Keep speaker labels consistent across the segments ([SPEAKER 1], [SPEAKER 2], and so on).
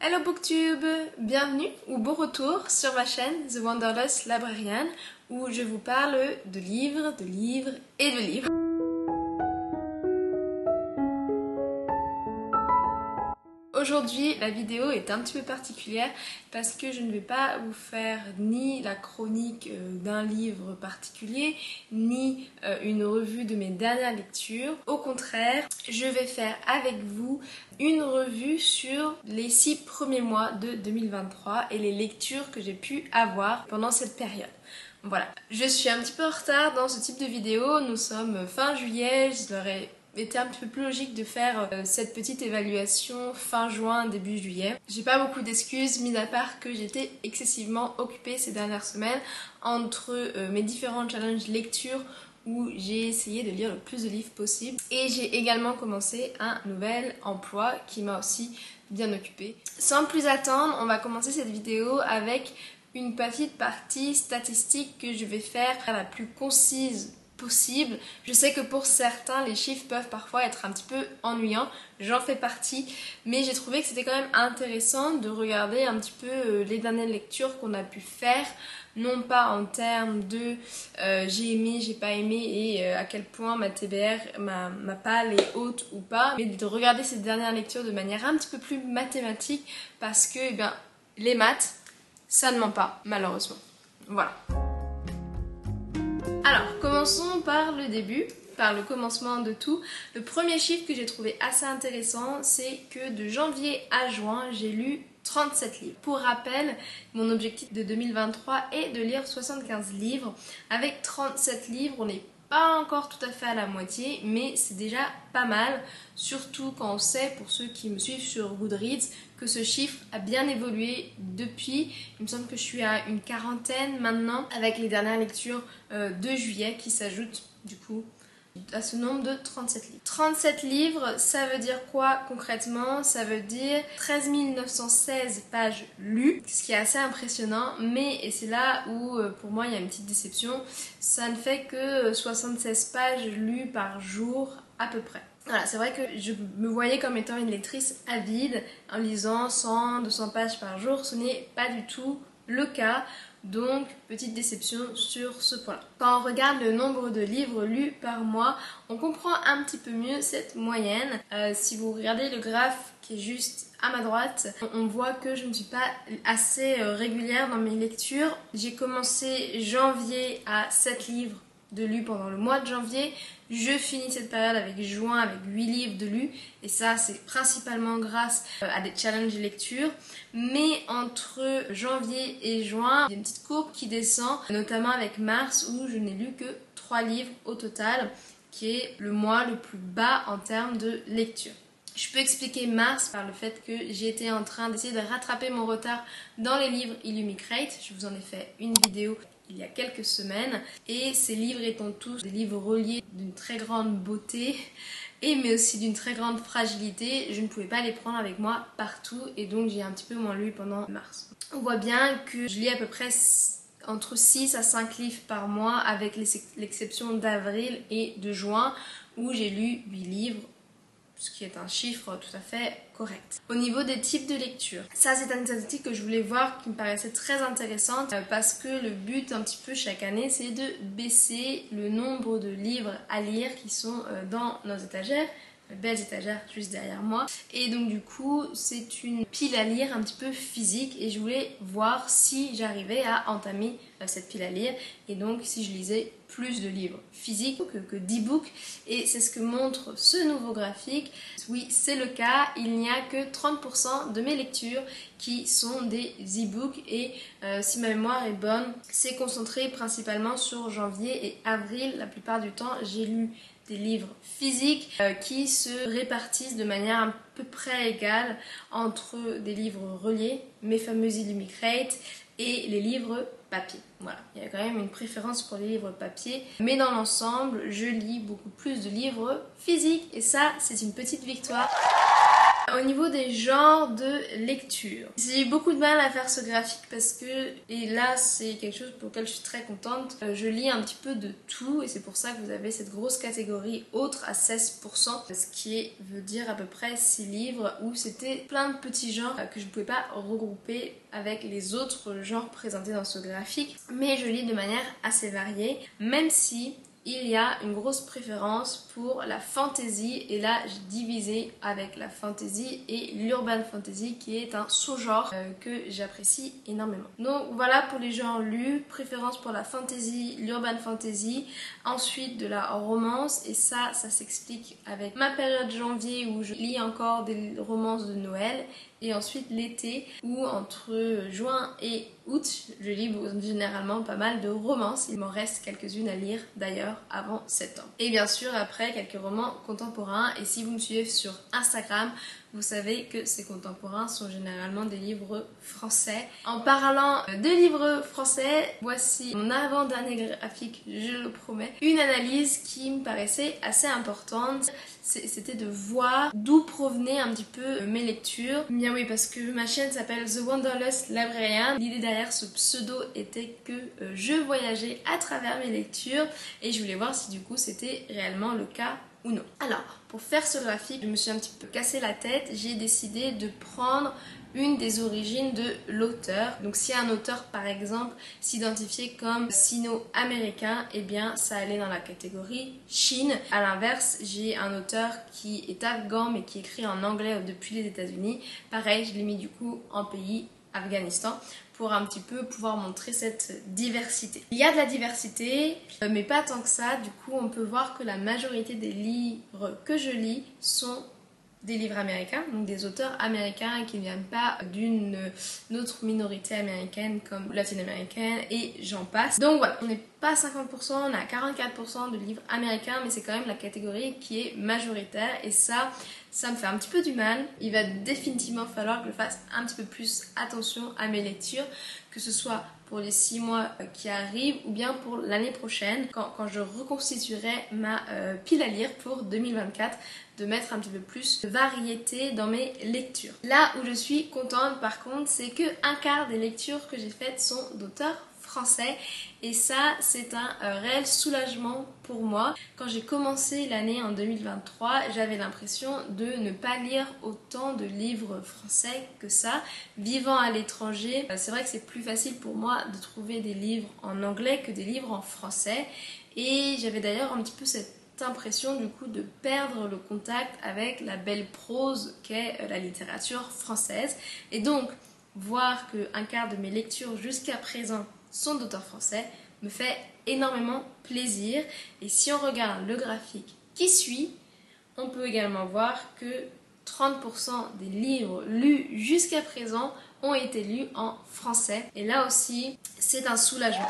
[SPEAKER 1] Hello Booktube, bienvenue ou bon retour sur ma chaîne The Wanderlust Librarian où je vous parle de livres et de livres. Aujourd'hui, la vidéo est un petit peu particulière parce que je ne vais pas vous faire ni la chronique d'un livre particulier, ni une revue de mes dernières lectures. Au contraire, je vais faire avec vous une revue sur les 6 premiers mois de 2023 et les lectures que j'ai pu avoir pendant cette période. Voilà, je suis un petit peu en retard dans ce type de vidéo, nous sommes fin juillet, je leur ai été un petit peu plus logique de faire cette petite évaluation fin juin, début juillet. J'ai pas beaucoup d'excuses, mis à part que j'étais excessivement occupée ces dernières semaines entre mes différents challenges lecture où j'ai essayé de lire le plus de livres possible. Et j'ai également commencé un nouvel emploi qui m'a aussi bien occupée. Sans plus attendre, on va commencer cette vidéo avec une petite partie statistique que je vais faire la plus concise possible. Je sais que pour certains les chiffres peuvent parfois être un petit peu ennuyants, j'en fais partie, mais j'ai trouvé que c'était quand même intéressant de regarder un petit peu les dernières lectures qu'on a pu faire, non pas en termes de j'ai aimé, j'ai pas aimé et à quel point ma TBR, ma palle est haute ou pas, mais de regarder ces dernières lectures de manière un petit peu plus mathématique parce que les maths, ça ne ment pas, malheureusement. Voilà. Alors, commençons par le début, par le commencement de tout. Le premier chiffre que j'ai trouvé assez intéressant, c'est que de janvier à juin, j'ai lu 37 livres. Pour rappel, mon objectif de 2023 est de lire 75 livres. Avec 37 livres, on n'est pas encore tout à fait à la moitié, mais c'est déjà pas mal, surtout quand on sait, pour ceux qui me suivent sur Goodreads, que ce chiffre a bien évolué depuis. Il me semble que je suis à une quarantaine maintenant, avec les dernières lectures de juillet qui s'ajoutent du coup à ce nombre de 37 livres. 37 livres, ça veut dire quoi concrètement? Ça veut dire 13 916 pages lues, ce qui est assez impressionnant, mais, et c'est là où pour moi il y a une petite déception, ça ne fait que 76 pages lues par jour à peu près. Voilà, c'est vrai que je me voyais comme étant une lectrice avide en lisant 100-200 pages par jour, ce n'est pas du tout le cas. Donc, petite déception sur ce point-là. Quand on regarde le nombre de livres lus par mois, on comprend un petit peu mieux cette moyenne. Si vous regardez le graphe qui est juste à ma droite, on voit que je ne suis pas assez régulière dans mes lectures. J'ai commencé janvier à 7 livres de lus pendant le mois de janvier. Je finis cette période avec juin avec 8 livres de lus et ça c'est principalement grâce à des challenges de lecture, mais entre janvier et juin il y a une petite courbe qui descend, notamment avec mars où je n'ai lu que 3 livres au total, qui est le mois le plus bas en termes de lecture. Je peux expliquer mars par le fait que j'étais en train d'essayer de rattraper mon retard dans les livres Illumicrate. Je vous en ai fait une vidéo il y a quelques semaines, et ces livres étant tous des livres reliés d'une très grande beauté mais aussi d'une très grande fragilité, je ne pouvais pas les prendre avec moi partout et donc j'ai un petit peu moins lu pendant mars. On voit bien que je lis à peu près entre 6 à 5 livres par mois avec l'exception d'avril et de juin où j'ai lu 8 livres, ce qui est un chiffre tout à fait correct. Au niveau des types de lecture, ça c'est une statistique que je voulais voir qui me paraissait très intéressante parce que le but un petit peu chaque année c'est de baisser le nombre de livres à lire qui sont dans nos étagères, belles étagères juste derrière moi, et donc du coup c'est une pile à lire un petit peu physique et je voulais voir si j'arrivais à entamer cette pile à lire et donc si je lisais plus de livres physiques que d'e-books, et c'est ce que montre ce nouveau graphique. Oui, c'est le cas, il n'y a que 30% de mes lectures qui sont des e-books et si ma mémoire est bonne, c'est concentré principalement sur janvier et avril. La plupart du temps, j'ai lu des livres physiques qui se répartissent de manière à peu près égale entre des livres reliés, mes fameux Illumicrate, et les livres papier. Voilà, il y a quand même une préférence pour les livres papier, mais dans l'ensemble, je lis beaucoup plus de livres physiques et ça, c'est une petite victoire. Au niveau des genres de lecture, j'ai eu beaucoup de mal à faire ce graphique parce que, et là c'est quelque chose pour lequel je suis très contente, je lis un petit peu de tout et c'est pour ça que vous avez cette grosse catégorie autre à 16%, ce qui veut dire à peu près 6 livres où c'était plein de petits genres que je ne pouvais pas regrouper avec les autres genres présentés dans ce graphique, mais je lis de manière assez variée, même si il y a une grosse préférence pour la fantasy et là j'ai divisé avec la fantasy et l'urban fantasy qui est un sous-genre que j'apprécie énormément. Donc voilà pour les genres lus, préférence pour la fantasy, l'urban fantasy, ensuite de la romance et ça s'explique avec ma période janvier où je lis encore des romances de Noël et ensuite l'été où entre juin et août je lis généralement pas mal de romances. Il m'en reste quelques-unes à lire d'ailleurs avant septembre. Et bien sûr après quelques romans contemporains et si vous me suivez sur Instagram vous savez que ces contemporains sont généralement des livres français. En parlant de livres français, voici mon avant-dernier graphique, je le promets. Une analyse qui me paraissait assez importante, c'était de voir d'où provenaient un petit peu mes lectures. Bien oui, parce que ma chaîne s'appelle The Wanderlust Librarian. L'idée derrière ce pseudo était que je voyageais à travers mes lectures et je voulais voir si du coup c'était réellement le cas ou non. Alors, pour faire ce graphique, je me suis un petit peu cassé la tête. J'ai décidé de prendre une des origines de l'auteur. Donc si un auteur par exemple s'identifiait comme sino-américain, eh bien ça allait dans la catégorie Chine. A l'inverse, j'ai un auteur qui est afghan mais qui écrit en anglais depuis les États-Unis. Pareil, je l'ai mis du coup en pays Afghanistan pour un petit peu pouvoir montrer cette diversité. Il y a de la diversité, mais pas tant que ça. Du coup, on peut voir que la majorité des livres que je lis sont des livres américains, donc des auteurs américains qui ne viennent pas d'une autre minorité américaine comme latino-américaine et j'en passe. Donc voilà, on n'est pas à 50%, on est à 44% de livres américains, mais c'est quand même la catégorie qui est majoritaire et ça me fait un petit peu du mal. Il va définitivement falloir que je fasse un petit peu plus attention à mes lectures, que ce soit pour les 6 mois qui arrivent ou bien pour l'année prochaine quand je reconstituerai ma pile à lire pour 2024, de mettre un petit peu plus de variété dans mes lectures. Là où je suis contente par contre, c'est que un quart des lectures que j'ai faites sont d'auteurs français et ça c'est un réel soulagement pour moi. Quand j'ai commencé l'année en 2023, j'avais l'impression de ne pas lire autant de livres français que ça. Vivant à l'étranger, c'est vrai que c'est plus facile pour moi de trouver des livres en anglais que des livres en français et j'avais d'ailleurs un petit peu cette impression du coup de perdre le contact avec la belle prose qu'est la littérature française et donc voir qu'un quart de mes lectures jusqu'à présent sont d'auteurs français me fait énormément plaisir et si on regarde le graphique qui suit, on peut également voir que 30% des livres lus jusqu'à présent ont été lus en français et là aussi c'est un soulagement.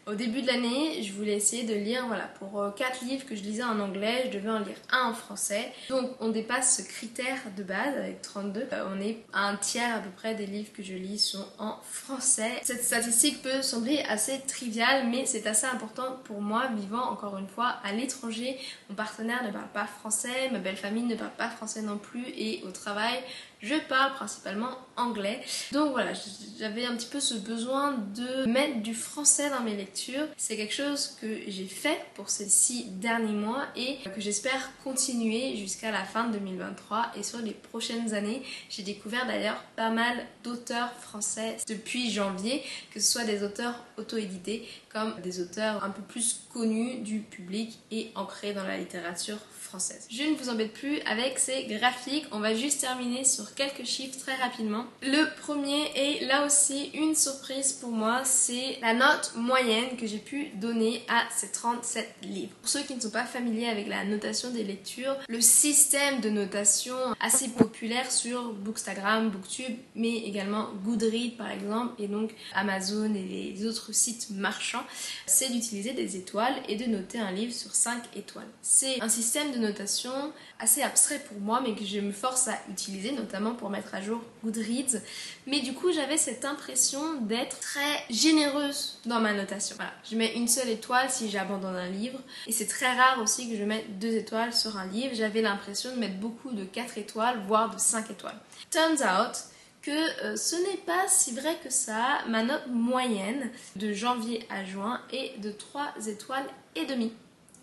[SPEAKER 1] Au début de l'année, je voulais essayer de lire, voilà, pour 4 livres que je lisais en anglais, je devais en lire un en français. Donc on dépasse ce critère de base avec 32. On est à un tiers à peu près des livres que je lis sont en français. Cette statistique peut sembler assez triviale, mais c'est assez important pour moi, vivant encore une fois à l'étranger. Mon partenaire ne parle pas français, ma belle famille ne parle pas français non plus et au travail, je parle principalement anglais. Donc voilà, j'avais un petit peu ce besoin de mettre du français dans mes lectures. C'est quelque chose que j'ai fait pour ces 6 derniers mois et que j'espère continuer jusqu'à la fin de 2023 et sur les prochaines années. J'ai découvert d'ailleurs pas mal d'auteurs français depuis janvier, que ce soit des auteurs auto-édités comme des auteurs un peu plus connus du public et ancrés dans la littérature française. Je ne vous embête plus avec ces graphiques, on va juste terminer sur quelques chiffres très rapidement. Le premier est là aussi une surprise pour moi, c'est la note moyenne que j'ai pu donner à ces 37 livres. Pour ceux qui ne sont pas familiers avec la notation des lectures, le système de notation assez populaire sur Bookstagram, Booktube, mais également Goodreads par exemple, et donc Amazon et les autres sites marchands, c'est d'utiliser des étoiles et de noter un livre sur 5 étoiles. C'est un système de notation assez abstrait pour moi, mais que je me force à utiliser, notamment pour mettre à jour Goodreads. Mais du coup, j'avais cette impression d'être très généreuse dans ma notation. Voilà, je mets une seule étoile si j'abandonne un livre. Et c'est très rare aussi que je mette 2 étoiles sur un livre. J'avais l'impression de mettre beaucoup de 4 étoiles, voire de 5 étoiles. Turns out que ce n'est pas si vrai que ça. Ma note moyenne de janvier à juin est de 3 étoiles et demie.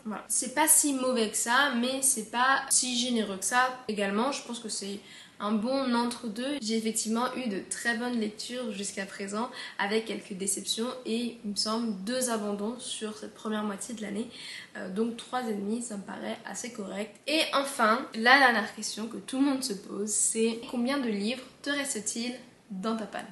[SPEAKER 1] Voilà. C'est pas si mauvais que ça, mais c'est pas si généreux que ça. Également, je pense que c'est un bon entre-deux. J'ai effectivement eu de très bonnes lectures jusqu'à présent, avec quelques déceptions et, il me semble, 2 abandons sur cette première moitié de l'année. Donc 3,5, ça me paraît assez correct. Et enfin, la dernière question que tout le monde se pose, c'est combien de livres te reste-t-il dans ta panne ?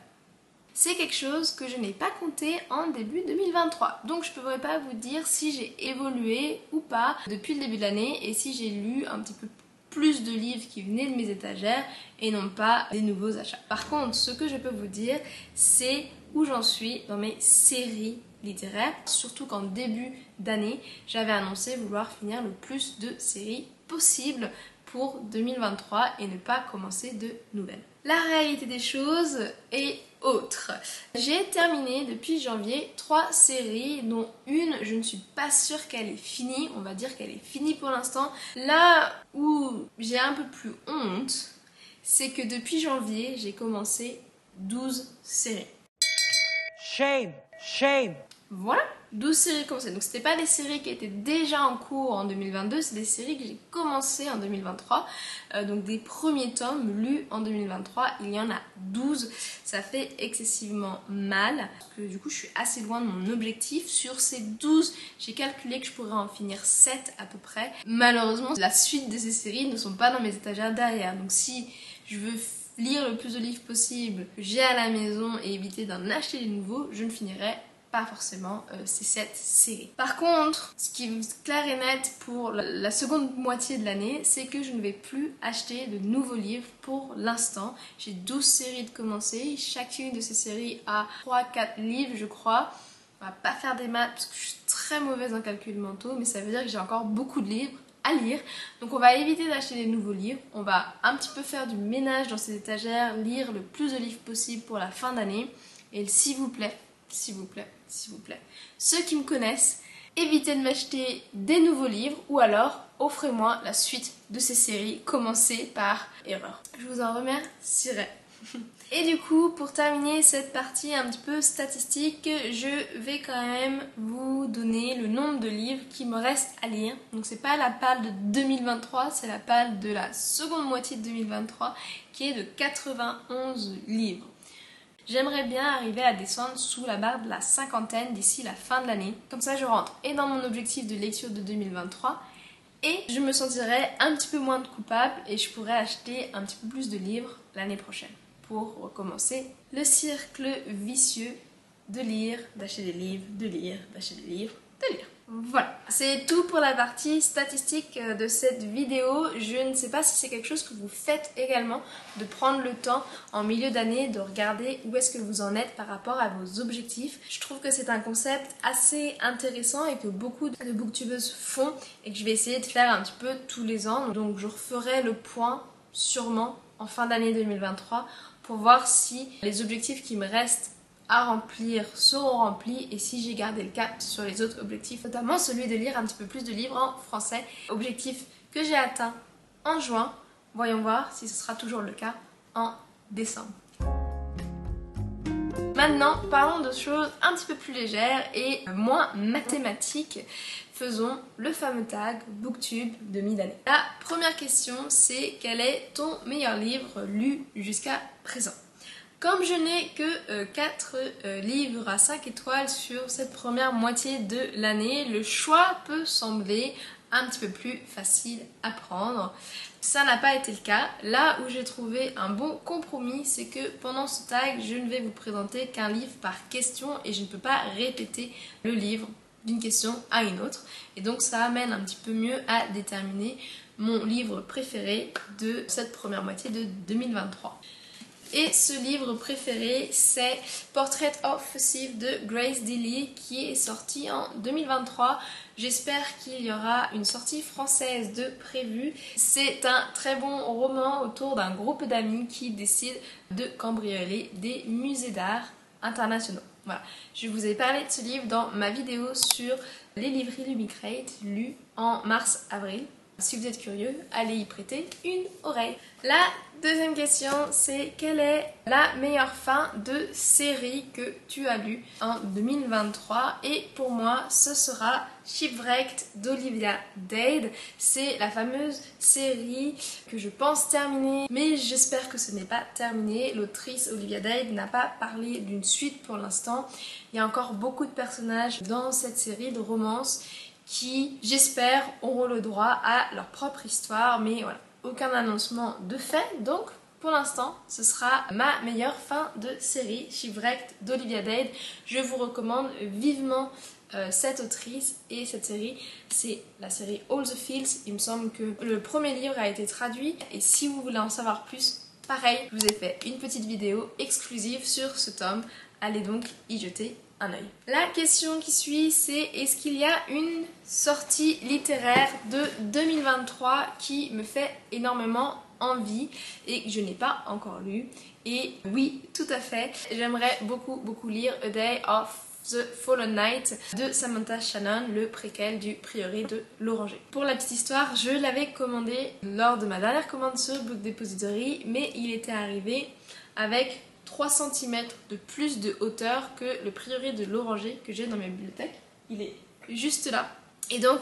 [SPEAKER 1] C'est quelque chose que je n'ai pas compté en début 2023. Donc je ne pourrais pas vous dire si j'ai évolué ou pas depuis le début de l'année et si j'ai lu un petit peu plus de livres qui venaient de mes étagères et non pas des nouveaux achats. Par contre, ce que je peux vous dire, c'est où j'en suis dans mes séries littéraires. Surtout qu'en début d'année, j'avais annoncé vouloir finir le plus de séries possible pour 2023 et ne pas commencer de nouvelles. La réalité des choses est autre. J'ai terminé depuis janvier 3 séries, dont une, je ne suis pas sûre qu'elle est finie, on va dire qu'elle est finie pour l'instant. Là où j'ai un peu plus honte, c'est que depuis janvier, j'ai commencé 12 séries.
[SPEAKER 2] Shame, shame.
[SPEAKER 1] Voilà, 12 séries commencées. Donc c'était pas des séries qui étaient déjà en cours en 2022, c'est des séries que j'ai commencées en 2023. Donc des premiers tomes lus en 2023, il y en a 12. Ça fait excessivement mal. Parce que du coup je suis assez loin de mon objectif. Sur ces 12, j'ai calculé que je pourrais en finir 7 à peu près. Malheureusement, la suite de ces séries ne sont pas dans mes étagères derrière. Donc si je veux lire le plus de livres possible que j'ai à la maison et éviter d'en acheter de nouveaux, je ne finirai pas forcément ces 7 séries. Par contre, ce qui est clair et net pour la seconde moitié de l'année, c'est que je ne vais plus acheter de nouveaux livres pour l'instant. J'ai 12 séries de commencer, chacune de ces séries a 3-4 livres je crois. On va pas faire des maths parce que je suis très mauvaise en calcul mentaux, mais ça veut dire que j'ai encore beaucoup de livres à lire. Donc on va éviter d'acheter des nouveaux livres, on va un petit peu faire du ménage dans ces étagères, lire le plus de livres possible pour la fin d'année. Et s'il vous plaît, ceux qui me connaissent, évitez de m'acheter des nouveaux livres ou alors offrez-moi la suite de ces séries commencées par erreur. Je vous en remercierai. Et du coup, pour terminer cette partie un petit peu statistique, je vais quand même vous donner le nombre de livres qui me reste à lire. Donc c'est pas la palle de 2023, c'est la palle de la seconde moitié de 2023 qui est de 91 livres. J'aimerais bien arriver à descendre sous la barre de la cinquantaine d'ici la fin de l'année. Comme ça, je rentre et dans mon objectif de lecture de 2023 et je me sentirai un petit peu moins coupable et je pourrai acheter un petit peu plus de livres l'année prochaine pour recommencer le cercle vicieux de lire, d'acheter des livres, de lire, d'acheter des livres, de lire. Voilà, c'est tout pour la partie statistique de cette vidéo. Je ne sais pas si c'est quelque chose que vous faites également, de prendre le temps en milieu d'année de regarder où est-ce que vous en êtes par rapport à vos objectifs. Je trouve que c'est un concept assez intéressant et que beaucoup de booktubeuses font et que je vais essayer de faire un petit peu tous les ans. Donc je referai le point sûrement en fin d'année 2023 pour voir si les objectifs qui me restent à remplir seront remplis et si j'ai gardé le cap sur les autres objectifs, notamment celui de lire un petit peu plus de livres en français, objectif que j'ai atteint en juin. Voyons voir si ce sera toujours le cas en décembre. Maintenant, parlons de choses un petit peu plus légères et moins mathématiques. Faisons le fameux tag Booktube de mi-d'année. La première question, c'est quel est ton meilleur livre lu jusqu'à présent ? Comme je n'ai que 4 livres à 5 étoiles sur cette première moitié de l'année, le choix peut sembler un petit peu plus facile à prendre. Ça n'a pas été le cas. Là où j'ai trouvé un bon compromis, c'est que pendant ce tag, je ne vais vous présenter qu'un livre par question et je ne peux pas répéter le livre d'une question à une autre. Et donc ça amène un petit peu mieux à déterminer mon livre préféré de cette première moitié de 2023. Et ce livre préféré, c'est Portrait of a Thief de Grace Deeley qui est sorti en 2023. J'espère qu'il y aura une sortie française de prévue. C'est un très bon roman autour d'un groupe d'amis qui décident de cambrioler des musées d'art internationaux. Voilà, je vous ai parlé de ce livre dans ma vidéo sur les livres Illumicrate lus en mars-avril. Si vous êtes curieux, allez y prêter une oreille. La deuxième question, c'est quelle est la meilleure fin de série que tu as lue en 2023? Et pour moi, ce sera Shipwrecked d'Olivia Dade. C'est la fameuse série que je pense terminer, mais j'espère que ce n'est pas terminé. L'autrice Olivia Dade n'a pas parlé d'une suite pour l'instant. Il y a encore beaucoup de personnages dans cette série de romances qui, j'espère, auront le droit à leur propre histoire, mais voilà, aucun annoncement de fait, donc pour l'instant, ce sera ma meilleure fin de série, Shipwrecked d'Olivia Dade. Je vous recommande vivement cette autrice et cette série, c'est la série All the Fields. Il me semble que le premier livre a été traduit, et si vous voulez en savoir plus, pareil, je vous ai fait une petite vidéo exclusive sur ce tome, allez donc y jeter un œil. La question qui suit, c'est est-ce qu'il y a une sortie littéraire de 2023 qui me fait énormément envie et que je n'ai pas encore lu? Et oui, tout à fait, j'aimerais beaucoup lire A Day of the Fallen Knight de Samantha Shannon, le préquel du prieuré de l'Oranger. Pour la petite histoire, je l'avais commandé lors de ma dernière commande sur Book Depository, mais il était arrivé avec 3 cm de plus de hauteur que le prieuré de l'Oranger que j'ai dans ma bibliothèque. Il est juste là. Et donc,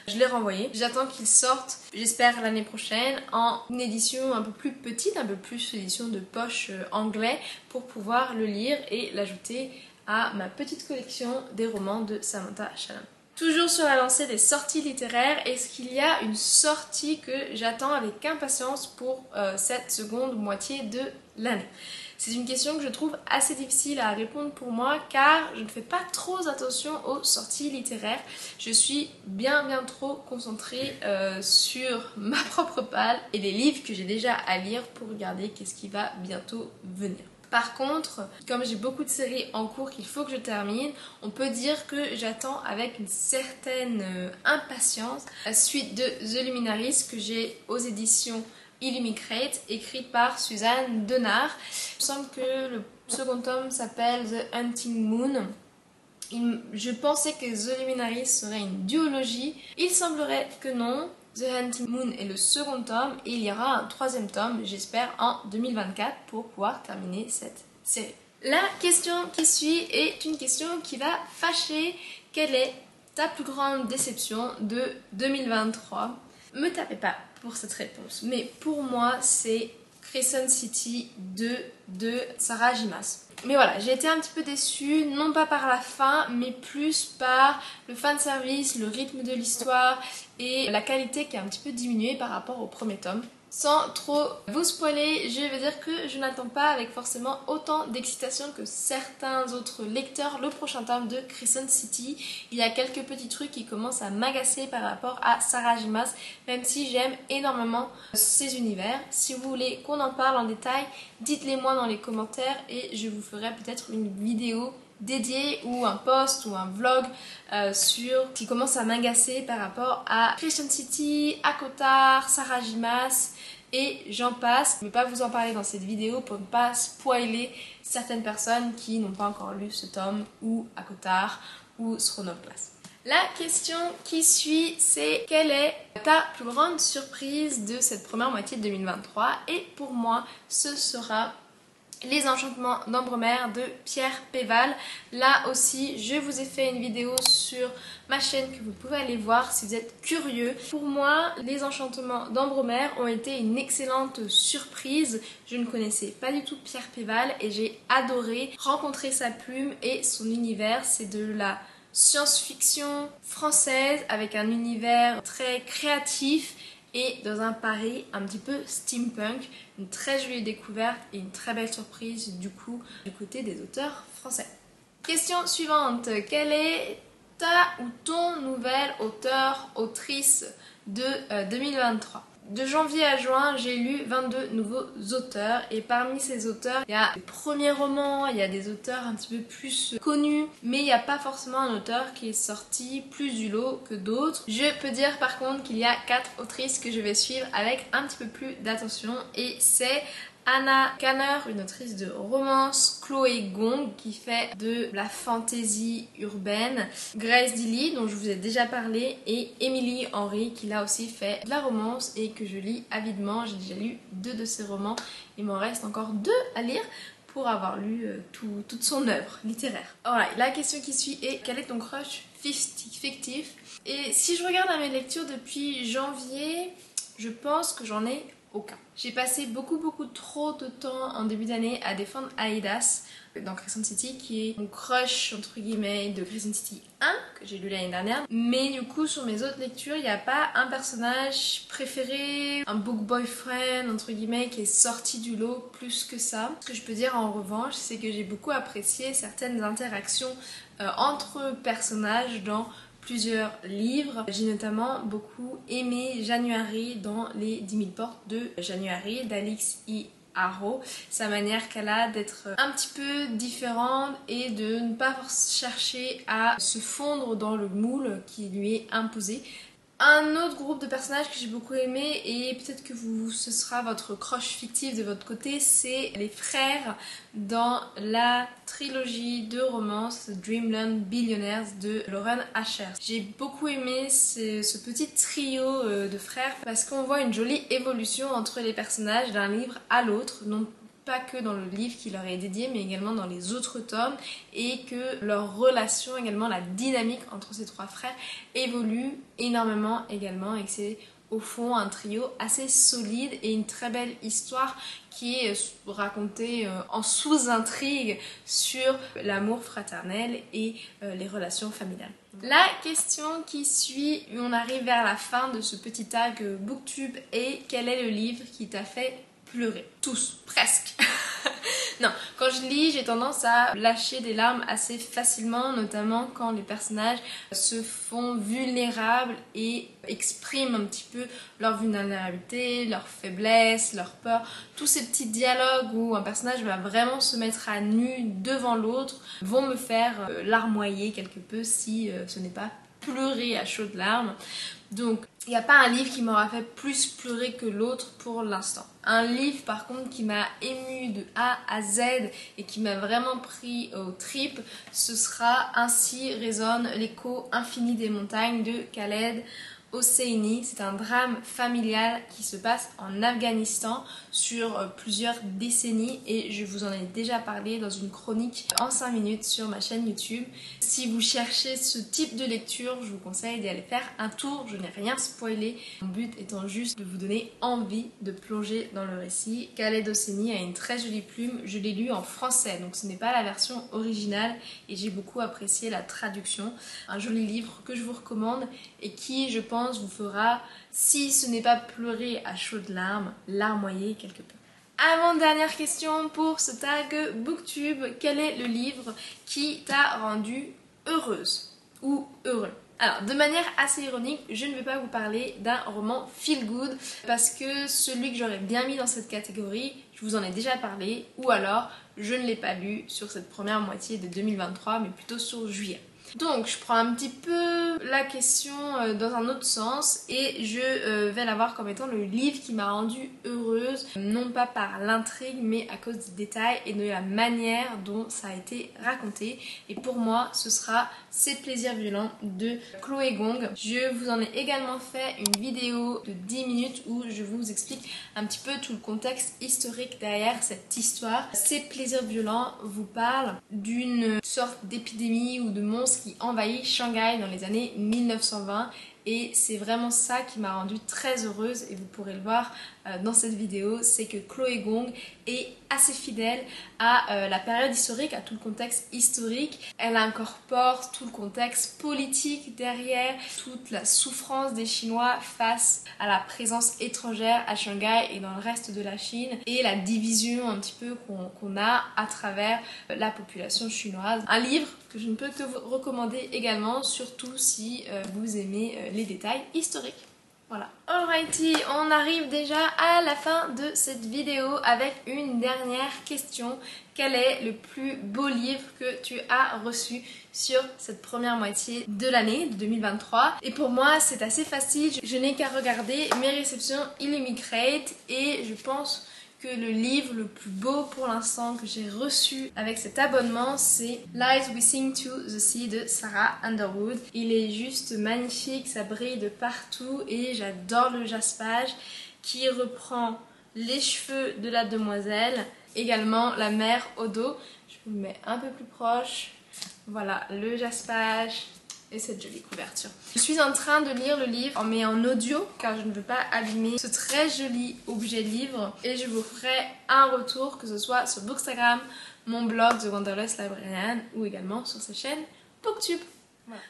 [SPEAKER 1] je l'ai renvoyé. J'attends qu'il sorte, j'espère l'année prochaine, en une édition un peu plus petite, un peu plus édition de poche anglais, pour pouvoir le lire et l'ajouter à ma petite collection des romans de Samantha Shannon. Toujours sur la lancée des sorties littéraires, est-ce qu'il y a une sortie que j'attends avec impatience pour cette seconde moitié de l'année? C'est une question que je trouve assez difficile à répondre pour moi car je ne fais pas trop attention aux sorties littéraires. Je suis bien trop concentrée sur ma propre palle et les livres que j'ai déjà à lire pour regarder qu'est-ce qui va bientôt venir. Par contre, comme j'ai beaucoup de séries en cours qu'il faut que je termine, on peut dire que j'attends avec une certaine impatience la suite de The Luminaries que j'ai aux éditions Illumicrate, écrite par Suzanne Denard. Il me semble que le second tome s'appelle The Hunting Moon. Je pensais que The Luminaries serait une duologie. Il semblerait que non. The Hunting Moon est le second tome et il y aura un troisième tome, j'espère, en 2024 pour pouvoir terminer cette série. La question qui suit est une question qui va fâcher. Quelle est ta plus grande déception de 2023? Me tapez pas pour cette réponse, mais pour moi c'est Crescent City 2 de Sarah J. Maas. Mais voilà, j'ai été un petit peu déçue, non pas par la fin, mais plus par le fanservice, le rythme de l'histoire et la qualité qui a un petit peu diminué par rapport au premier tome. Sans trop vous spoiler, je vais dire que je n'attends pas avec forcément autant d'excitation que certains autres lecteurs le prochain tome de Crescent City. Il y a quelques petits trucs qui commencent à m'agacer par rapport à Sarah J. Maas, même si j'aime énormément ces univers. Si vous voulez qu'on en parle en détail, dites-les moi dans les commentaires et je vous ferai peut-être une vidéo dédié ou un post ou un vlog sur qui commence à m'agacer par rapport à Crescent City, ACOTAR, Sarah J. Maas et j'en passe. Je ne vais pas vous en parler dans cette vidéo pour ne pas spoiler certaines personnes qui n'ont pas encore lu ce tome ou ACOTAR ou Throne of Glass. La question qui suit, c'est quelle est ta plus grande surprise de cette première moitié de 2023? Et pour moi, ce sera Les Enchantements d'Ambremer de Pierre Péval. Là aussi, je vous ai fait une vidéo sur ma chaîne que vous pouvez aller voir si vous êtes curieux. Pour moi, Les Enchantements d'Ambremer ont été une excellente surprise. Je ne connaissais pas du tout Pierre Péval et j'ai adoré rencontrer sa plume et son univers. C'est de la science-fiction française avec un univers très créatif et dans un pari un petit peu steampunk, une très jolie découverte et une très belle surprise du coup du côté des auteurs français. Question suivante, quelle est ta ou ton nouvelle auteur, autrice de 2023? De janvier à juin, j'ai lu 22 nouveaux auteurs et parmi ces auteurs, il y a des premiers romans, il y a des auteurs un petit peu plus connus, mais il n'y a pas forcément un auteur qui est sorti plus du lot que d'autres. Je peux dire par contre qu'il y a 4 autrices que je vais suivre avec un petit peu plus d'attention et c'est Anna Kanner, une autrice de romance, Chloé Gong qui fait de la fantasy urbaine, Grace Dilly dont je vous ai déjà parlé et Emily Henry qui là aussi fait de la romance et que je lis avidement. J'ai déjà lu 2 de ses romans, il m'en reste encore 2 à lire pour avoir lu toute son œuvre littéraire. Alright, la question qui suit est quel est ton crush fictif? Et si je regarde à mes lectures depuis janvier, je pense que j'en ai aucun. J'ai passé beaucoup trop de temps en début d'année à défendre Aidas dans Crescent City qui est mon crush entre guillemets de Crescent City 1 que j'ai lu l'année dernière. Mais du coup sur mes autres lectures il n'y a pas un personnage préféré, un book boyfriend entre guillemets qui est sorti du lot plus que ça. Ce que je peux dire en revanche c'est que j'ai beaucoup apprécié certaines interactions entre personnages dans plusieurs livres. J'ai notamment beaucoup aimé January dans les 10 000 portes de January d'Alix E. Harrow. Sa manière qu'elle a d'être un petit peu différente et de ne pas chercher à se fondre dans le moule qui lui est imposé. Un autre groupe de personnages que j'ai beaucoup aimé et peut-être que ce sera votre crush fictif de votre côté, c'est les frères dans la trilogie de romance Dreamland Billionaires de Lauren Asher. J'ai beaucoup aimé ce petit trio de frères parce qu'on voit une jolie évolution entre les personnages d'un livre à l'autre, non pas que dans le livre qui leur est dédié mais également dans les autres tomes et que leur relation également, la dynamique entre ces 3 frères évolue énormément également et que c'est au fond un trio assez solide et une très belle histoire qui est racontée en sous-intrigue sur l'amour fraternel et les relations familiales. La question qui suit, on arrive vers la fin de ce petit tag Booktube et quel est le livre qui t'a fait pleurer? Tous, presque. Non, quand je lis, j'ai tendance à lâcher des larmes assez facilement, notamment quand les personnages se font vulnérables et expriment un petit peu leur vulnérabilité, leur faiblesse, leur peur. Tous ces petits dialogues où un personnage va vraiment se mettre à nu devant l'autre vont me faire larmoyer quelque peu si ce n'est pas pleurer à chaudes larmes. Donc, il n'y a pas un livre qui m'aura fait plus pleurer que l'autre pour l'instant. Un livre par contre qui m'a ému de A à Z et qui m'a vraiment pris aux tripes, ce sera Ainsi résonne l'écho infini des montagnes de Khaled Hosseini. C'est un drame familial qui se passe en Afghanistan sur plusieurs décennies et je vous en ai déjà parlé dans une chronique en 5 minutes sur ma chaîne YouTube. Si vous cherchez ce type de lecture, je vous conseille d'y aller faire un tour. Je n'ai rien spoilé. Mon but étant juste de vous donner envie de plonger dans le récit. Khaled Hosseini a une très jolie plume. Je l'ai lu en français, donc ce n'est pas la version originale et j'ai beaucoup apprécié la traduction. Un joli livre que je vous recommande et qui, je pense, vous fera, si ce n'est pas pleurer à chaudes larmes, larmoyer quelque peu. Avant-dernière question pour ce tag Booktube, quel est le livre qui t'a rendu heureuse ou heureux? Alors, de manière assez ironique, je ne vais pas vous parler d'un roman feel good parce que celui que j'aurais bien mis dans cette catégorie, je vous en ai déjà parlé, ou alors je ne l'ai pas lu sur cette première moitié de 2023, mais plutôt sur juillet. Donc je prends un petit peu la question dans un autre sens et je vais la voir comme étant le livre qui m'a rendue heureuse, non pas par l'intrigue mais à cause des détails et de la manière dont ça a été raconté. Et pour moi ce sera Ces plaisirs violents de Chloé Gong. Je vous en ai également fait une vidéo de 10 minutes où je vous explique un petit peu tout le contexte historique derrière cette histoire. Ces plaisirs violents vous parlent d'une sorte d'épidémie ou de monstre qui envahit Shanghai dans les années 1920 et c'est vraiment ça qui m'a rendue très heureuse et vous pourrez le voir dans cette vidéo, c'est que Chloé Gong est assez fidèle à la période historique, à tout le contexte historique. Elle incorpore tout le contexte politique derrière, toute la souffrance des Chinois face à la présence étrangère à Shanghai et dans le reste de la Chine et la division un petit peu qu'on a à travers la population chinoise. Un livre que je ne peux que vous recommander également, surtout si vous aimez les détails historiques. Voilà, alrighty, on arrive déjà à la fin de cette vidéo avec une dernière question. Quel est le plus beau livre que tu as reçu sur cette première moitié de l'année de 2023? Et pour moi, c'est assez facile. Je n'ai qu'à regarder mes réceptions Illumicrate et je pense que le livre le plus beau pour l'instant que j'ai reçu avec cet abonnement, c'est Lies We Sing to the Sea de Sarah Underwood. Il est juste magnifique, ça brille de partout et j'adore le jaspage qui reprend les cheveux de la demoiselle, également la mère au dos. Je vous le mets un peu plus proche. Voilà, le jaspage et cette jolie couverture. Je suis en train de lire le livre mais en audio car je ne veux pas abîmer ce très joli objet livre et je vous ferai un retour, que ce soit sur Bookstagram, mon blog The Wanderlust Librarian ou également sur sa chaîne Booktube.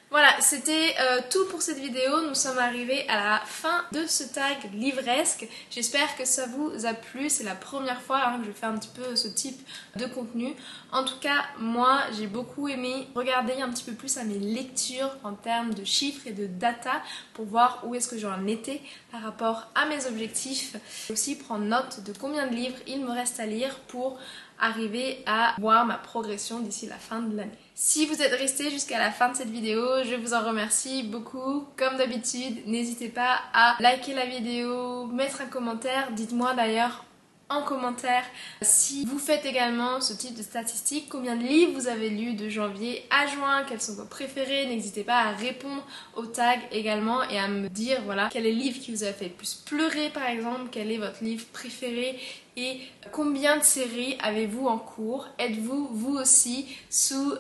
[SPEAKER 1] Voilà, c'était tout pour cette vidéo. Nous sommes arrivés à la fin de ce tag livresque. J'espère que ça vous a plu. C'est la première fois que je fais un petit peu ce type de contenu. En tout cas, moi, j'ai beaucoup aimé regarder un petit peu plus à mes lectures en termes de chiffres et de data pour voir où est-ce que j'en étais par rapport à mes objectifs. Et aussi prendre note de combien de livres il me reste à lire pour arriver à voir ma progression d'ici la fin de l'année. Si vous êtes resté jusqu'à la fin de cette vidéo, je vous en remercie beaucoup. Comme d'habitude, n'hésitez pas à liker la vidéo, mettre un commentaire. Dites-moi d'ailleurs en commentaire si vous faites également ce type de statistiques, combien de livres vous avez lus de janvier à juin, quels sont vos préférés. N'hésitez pas à répondre aux tags également et à me dire voilà quel est le livre qui vous a fait le plus pleurer par exemple, quel est votre livre préféré et combien de séries avez-vous en cours. Êtes-vous vous aussi sous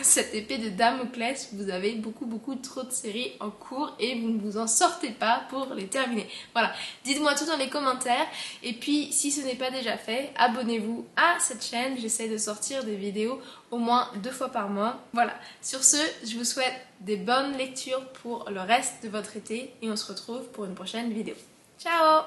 [SPEAKER 1] cette épée de Damoclès, vous avez beaucoup trop de séries en cours et vous ne vous en sortez pas pour les terminer. Voilà, dites-moi tout dans les commentaires et puis si ce n'est pas déjà fait, abonnez-vous à cette chaîne. J'essaie de sortir des vidéos au moins 2 fois par mois. Voilà, sur ce, je vous souhaite des bonnes lectures pour le reste de votre été et on se retrouve pour une prochaine vidéo. Ciao!